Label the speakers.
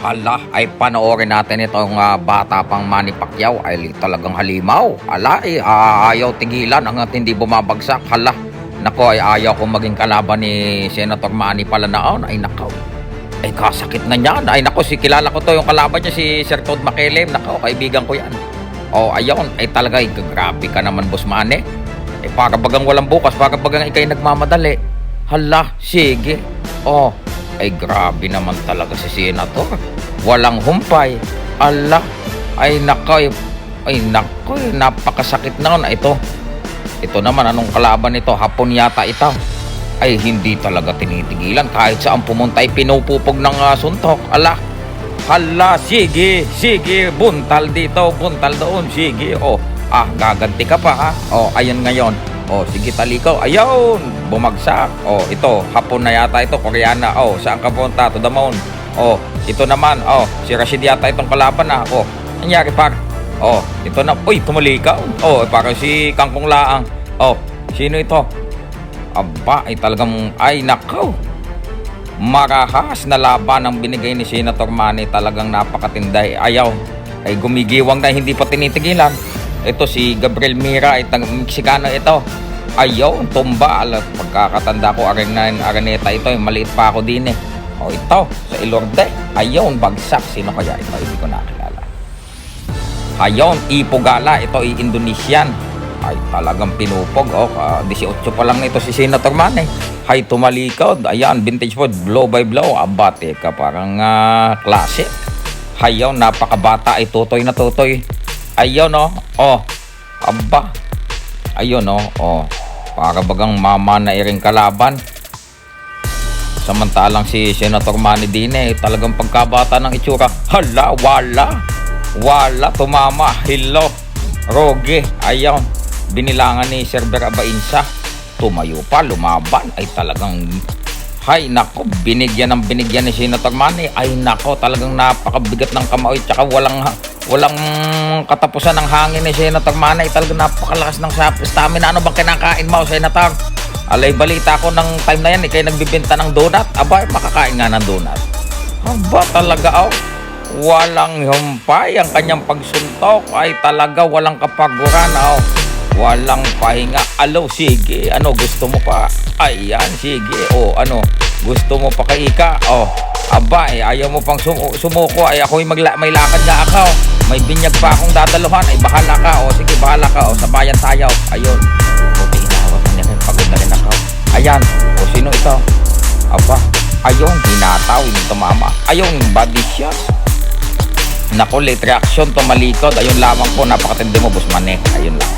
Speaker 1: Hala, ay panoorin natin itong bata pang Manny Pacquiao ay talagang halimaw. Hala, ayaw tigilan hanggat hindi bumabagsak. Hala, nako ay ayaw kong maging kalaban ni Senator Manny pala naon. Ay nako, ay kasakit na niyan. Ay nako, kilala ko to yung kalaban niya si Sir Todd McKellem. Nako, kaibigan ko yan. Oh, ayun, ay talaga, grabe ka naman, Boss Manny. Eh, para bagang walang bukas, para bagang ikay nagmamadali. Hala, sige. Oh, ay grabe naman talaga si Senator. Walang humpay. Ala, ay nako, napakasakit na. Ito naman, anong kalaban nito? Hapon yata ito. Ay hindi talaga tinitigilan. Kahit saan pumunta ay pinupupog ng suntok. Ala, hala, sige, buntal dito, buntal doon, sige. Oh, gaganti ka pa ha. Oh, ayun ngayon. Oh, sige, talikaw. Ayun, bumagsak. Oh, ito, hapon na yata ito, Koreana. Oh, saan ka punta? To the moon. Oh, ito naman. Oh, si Rashid yata itong kalaban na. Oh, nangyari par. Oh, ito na. Uy, tumalikaw. Oh, parang si Kangkong Laang. Oh, sino ito? Aba, ay talagang, ay nakaw. Marahas na laban ang binigay ni Senator Manny. Talagang napakatinday. Ayaw. Ay gumigiwang na hindi pa tinitigilan. Ito si Gabriel Mira, itang Meksikano ito. Ayaw, tumba. Pagkakatanda ko, Araneta ito. Maliit pa ako din eh. O ito, sa Ilorde. Ayaw, bagsak. Sino kaya ito? Hindi ko nakilala. Ayaw, Ipogala. Ito ay Indonesian. Ay talagang pinupog. O, 18 pa lang ito si Senator Manny. Hay, tumalikod. Ayan, vintage food. Blow by blow. Aba, teka, parang classic. Ayaw, napakabata. Ay tutoy na tutoy. Ayun no, oh, aba, ayun no, oh, para bagang mama na iring kalaban. Samantalang si Senator Manny din talagang pagkabata ng itsura. Hala, wala, tumama, hilo, roge, ayun, binilangan ni Sir Berabainsa, tumayo pa, lumaban, ay talagang, hay nako, binigyan ni Senator Manny. Ay nako, talagang napakabigat ng kamay, tsaka walang katapusan ng hangin ni Senator Manny. Talagang napakalakas ng stamina. Ano bang kinakain mo, Senator? Alay, balita ko ng time na yan, kayo nagbibenta ng donut. Aba, makakain nga ng donut. Aba, talaga walang humpay ang kanyang pagsuntok. Ay talaga, walang kapaguran. Walang pahinga. Alo, sige, ano gusto mo pa? Ayan, sige. O, ano gusto mo pa kay Ika? O, aba, ayaw mo pang sumuko. Ay ako'y may lakad nga ako. May binyag pa akong dadaluhan. Ay bahala ka. O sige, bahala ka. O sabayan tayo. Ayun. Buti inawat na niya. Pagod na rin ako. Ayan. O sino ito? Aba, ayun. Hinataw. Hindi tumama. Ayun. Body shot. Naku, late reaction. Tumalikod. Ayun lamang po. Napakatindi mo, Boss Manny. Ayun lang.